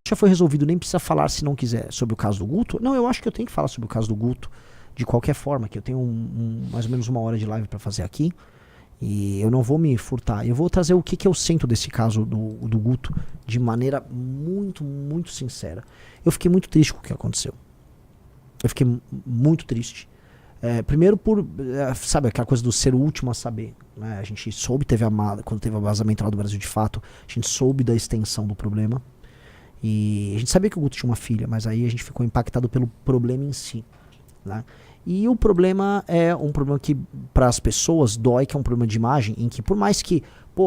Já foi resolvido, nem precisa falar se não quiser sobre o caso do Guto. Não, eu acho que eu tenho que falar sobre o caso do Guto de qualquer forma, que eu tenho mais ou menos 1 hora de live pra fazer aqui e eu não vou me furtar. Eu vou trazer o que eu sinto desse caso do Guto de maneira muito, muito sincera. Eu fiquei muito triste com o que aconteceu. Eu fiquei muito triste. Primeiro sabe aquela coisa do ser o último a saber, né? A gente soube, quando teve o vazamento lá do Brasil de Fato, a gente soube da extensão do problema. E a gente sabia que o Guto tinha uma filha, mas aí a gente ficou impactado pelo problema em si, né? E o problema é um problema que para as pessoas dói, que é um problema de imagem, em que por mais que,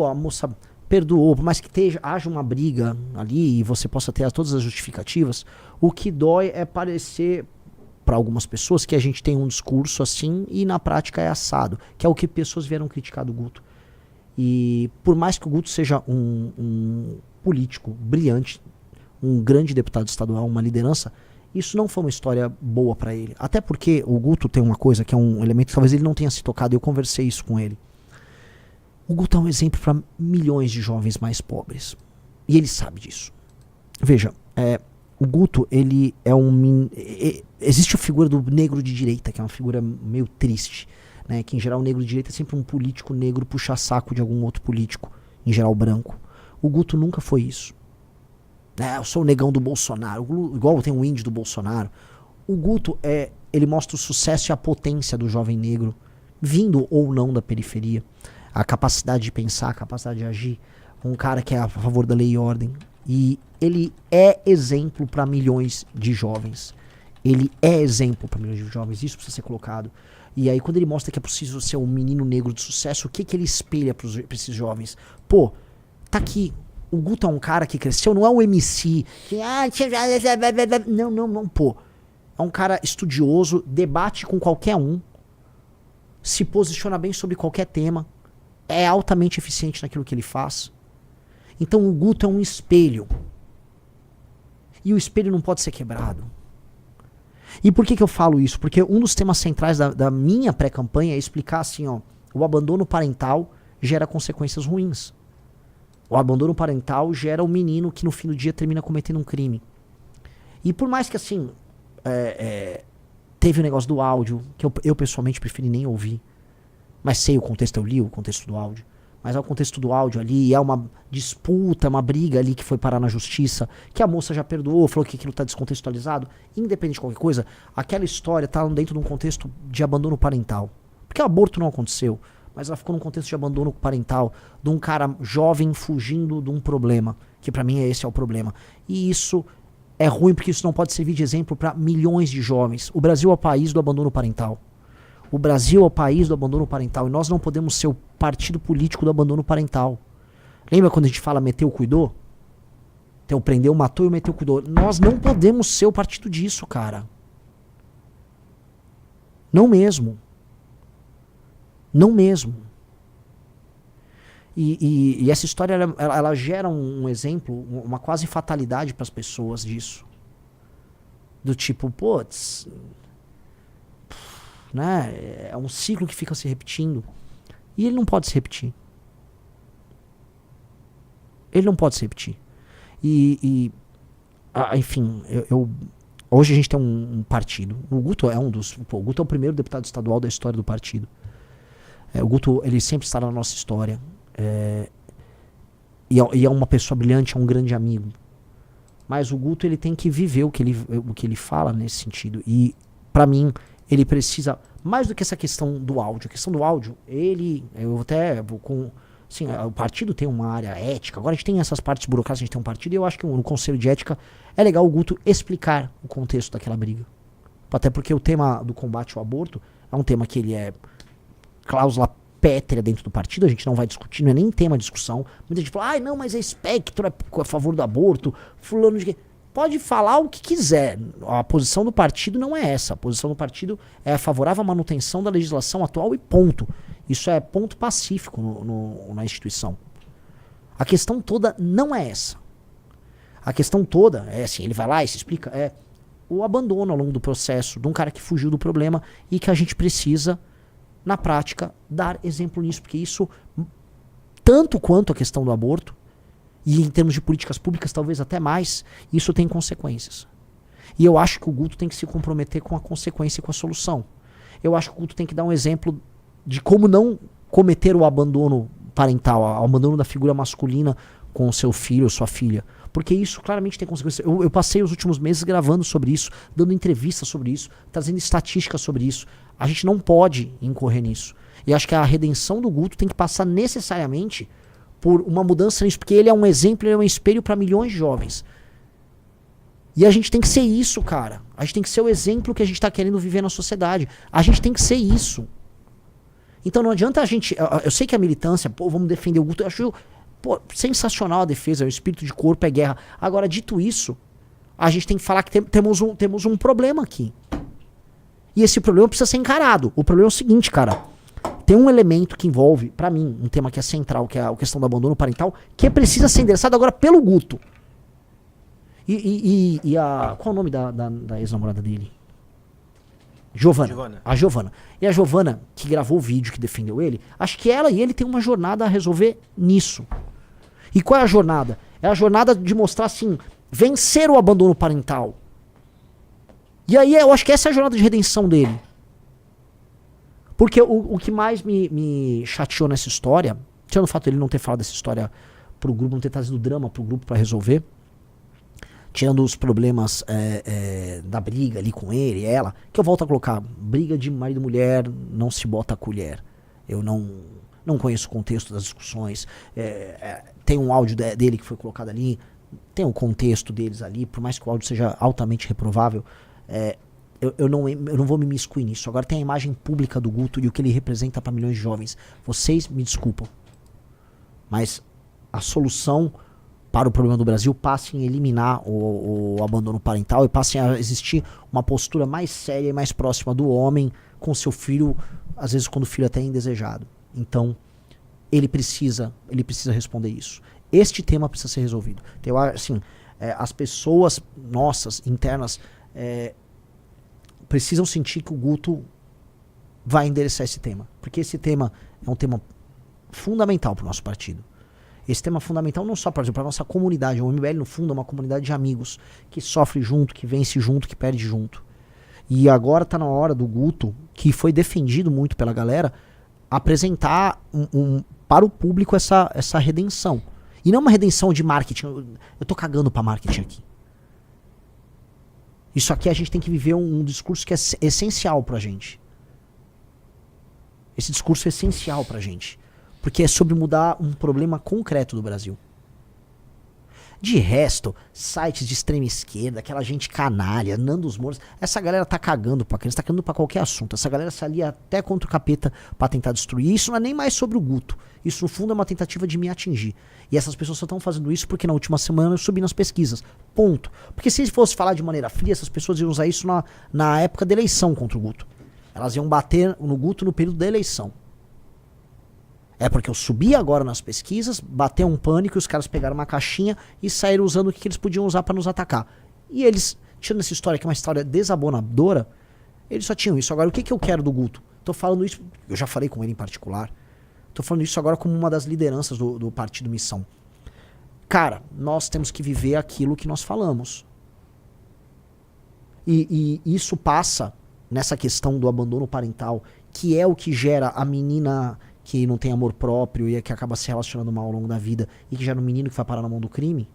a moça perdoou, por mais que haja uma briga ali e você possa ter todas as justificativas, o que dói é parecer para algumas pessoas que a gente tem um discurso assim e na prática é assado, que é o que pessoas vieram criticar do Guto. E por mais que o Guto seja um político brilhante, um grande deputado estadual, uma liderança, isso não foi uma história boa pra ele. Até porque o Guto tem uma coisa que é um elemento que talvez ele não tenha se tocado, e eu conversei isso com ele. O Guto é um exemplo para milhões de jovens mais pobres. E ele sabe disso. Veja, o Guto, ele é existe a figura do negro de direita, que é uma figura meio triste, né? Que em geral o negro de direita é sempre um político negro puxa-saco de algum outro político, em geral branco. O Guto nunca foi isso. Eu sou o negão do Bolsonaro, igual tem um índio do Bolsonaro. O Guto, ele mostra o sucesso e a potência do jovem negro, vindo ou não da periferia. A capacidade de pensar, a capacidade de agir. Um cara que é a favor da lei e ordem. E ele é exemplo para milhões de jovens. Ele é exemplo para milhões de jovens, isso precisa ser colocado. E aí quando ele mostra que é possível ser um menino negro de sucesso, o que ele espelha para esses jovens? Tá aqui. O Guto é um cara que cresceu, não é um MC. Que, não, é um cara estudioso, debate com qualquer um, se posiciona bem sobre qualquer tema, é altamente eficiente naquilo que ele faz. Então o Guto é um espelho. E o espelho não pode ser quebrado. E por que eu falo isso? Porque um dos temas centrais da minha pré-campanha é explicar assim, o abandono parental gera consequências ruins. O abandono parental gera um menino que no fim do dia termina cometendo um crime. E por mais que assim, teve o negócio do áudio, que eu pessoalmente preferi nem ouvir. Mas sei o contexto, eu li o contexto do áudio. Mas é o contexto do áudio ali, é uma disputa, uma briga ali que foi parar na justiça, que a moça já perdoou, falou que aquilo tá descontextualizado. Independente de qualquer coisa, aquela história tá dentro de um contexto de abandono parental. Porque o aborto não aconteceu, mas ela ficou num contexto de abandono parental, de um cara jovem fugindo de um problema, que pra mim esse é o problema. E isso é ruim porque isso não pode servir de exemplo para milhões de jovens. O Brasil é o país do abandono parental. O Brasil é o país do abandono parental e nós não podemos ser o partido político do abandono parental. Lembra quando a gente fala meteu, cuidou? Então prendeu, matou e meteu, cuidou. Nós não podemos ser o partido disso, cara. Não mesmo. Não mesmo. E essa história, ela gera um exemplo, uma quase fatalidade para as pessoas disso. Do tipo, putz, né? É um ciclo que fica se repetindo. E ele não pode se repetir. Ele não pode se repetir. Enfim, hoje a gente tem um partido. O Guto é o Guto é o primeiro deputado estadual da história do partido. O Guto, ele sempre está na nossa história. E é uma pessoa brilhante, é um grande amigo. Mas o Guto, ele tem que viver o que ele fala nesse sentido. E, pra mim, ele precisa, mais do que essa questão do áudio. A questão do áudio, o partido tem uma área ética. Agora a gente tem essas partes burocráticas, a gente tem um partido. E eu acho que no Conselho de Ética é legal o Guto explicar o contexto daquela briga. Até porque o tema do combate ao aborto é um tema que ele é cláusula pétrea dentro do partido, a gente não vai discutir, não é nem tema de discussão. Muita gente fala, não, mas é espectro, é a favor do aborto, fulano de... Pode falar o que quiser, a posição do partido não é essa, a posição do partido é favorável à manutenção da legislação atual e ponto. Isso é ponto pacífico na instituição. A questão toda não é essa. A questão toda é assim, ele vai lá e se explica, o abandono ao longo do processo de um cara que fugiu do problema e que a gente precisa, na prática, dar exemplo nisso, porque isso, tanto quanto a questão do aborto, E em termos de políticas públicas, talvez até mais, isso tem consequências. E eu acho que o Guto tem que se comprometer com a consequência e com a solução. Eu acho que o Guto tem que dar um exemplo de como não cometer o abandono parental, o abandono da figura masculina com o seu filho ou sua filha. Porque isso claramente tem consequências. Eu passei os últimos meses gravando sobre isso, dando entrevistas sobre isso, trazendo estatísticas sobre isso. A gente não pode incorrer nisso. E acho que a redenção do Guto tem que passar necessariamente por uma mudança nisso, porque ele é um exemplo, ele é um espelho para milhões de jovens. E a gente tem que ser isso, cara. A gente tem que ser o exemplo que a gente tá querendo viver na sociedade. A gente tem que ser isso. Então não adianta a gente... Eu sei que a militância, pô, vamos defender o Guto. Eu acho, pô, sensacional a defesa, o espírito de corpo é guerra. Agora, dito isso, a gente tem que falar que temos um problema aqui. E esse problema precisa ser encarado. O problema é o seguinte, cara. Tem um elemento que envolve, pra mim, um tema que é central, que é a questão do abandono parental, que precisa ser endereçado agora pelo Guto. Qual é o nome da ex-namorada dele? Giovana. A Giovana. E a Giovana, que gravou o vídeo, que defendeu ele, acho que ela e ele têm uma jornada a resolver nisso. E qual é a jornada? É a jornada de mostrar, assim, vencer o abandono parental. E aí eu acho que essa é a jornada de redenção dele. Porque o que mais me chateou nessa história, tirando o fato de ele não ter falado dessa história pro grupo, não ter trazido drama pro grupo pra resolver, tirando os problemas da briga ali com ele e ela, que eu volto a colocar, briga de marido e mulher, não se bota a colher. Eu não conheço o contexto das discussões. Tem um áudio dele que foi colocado ali, tem o contexto deles ali, por mais que o áudio seja altamente reprovável, eu não vou me imiscuir nisso. Agora tem a imagem pública do Guto e o que ele representa para milhões de jovens. Vocês me desculpam, mas a solução para o problema do Brasil passa em eliminar o abandono parental e passa a existir uma postura mais séria e mais próxima do homem com seu filho, às vezes quando o filho até é indesejado. Então, ele precisa responder isso. Este tema precisa ser resolvido. Então, assim, as pessoas nossas, internas, precisam sentir que o Guto vai endereçar esse tema. Porque esse tema é um tema fundamental para o nosso partido. Esse tema é fundamental não só para a nossa comunidade. O MBL, no fundo, é uma comunidade de amigos que sofre junto, que vence junto, que perde junto. E agora está na hora do Guto, que foi defendido muito pela galera, apresentar para o público essa redenção. E não uma redenção de marketing. Eu tô cagando para marketing aqui. Isso aqui a gente tem que viver um discurso que é essencial pra gente. Esse discurso é essencial pra gente. Porque é sobre mudar um problema concreto do Brasil. De resto, sites de extrema esquerda, aquela gente canalha, Nandos Moura, essa galera tá cagando pra criança, tá cagando pra qualquer assunto. Essa galera se alia até contra o capeta pra tentar destruir. Isso não é nem mais sobre o Guto. Isso, no fundo, é uma tentativa de me atingir. E essas pessoas só estão fazendo isso porque na última semana eu subi nas pesquisas. Ponto. Porque se fosse falar de maneira fria, essas pessoas iam usar isso na época da eleição contra o Guto. Elas iam bater no Guto no período da eleição. É porque eu subi agora nas pesquisas, bateu um pânico, e os caras pegaram uma caixinha e saíram usando o que eles podiam usar pra nos atacar. E eles, tirando essa história que é uma história desabonadora, eles só tinham isso. Agora, o que eu quero do Guto? Tô falando isso, eu já falei com ele em particular, tô falando isso agora como uma das lideranças do Partido Missão. Cara, nós temos que viver aquilo que nós falamos. E isso passa nessa questão do abandono parental, que é o que gera a menina que não tem amor próprio e que acaba se relacionando mal ao longo da vida e que gera um menino que vai parar na mão do crime.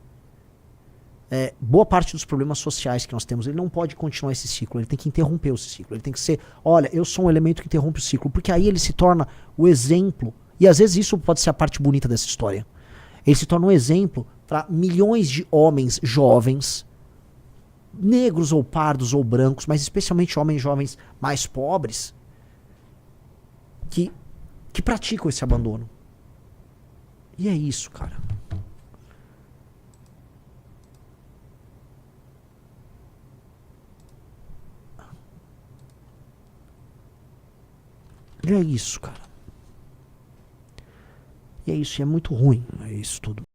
Boa parte dos problemas sociais que nós temos, ele não pode continuar esse ciclo, ele tem que interromper esse ciclo, ele tem que ser, olha, eu sou um elemento que interrompe o ciclo, porque aí ele se torna o exemplo, e às vezes isso pode ser a parte bonita dessa história, ele se torna um exemplo para milhões de homens jovens, negros ou pardos ou brancos, mas especialmente homens jovens mais pobres, que praticam esse abandono. E é isso, cara. E é isso, cara. E é isso, e é muito ruim, é isso tudo.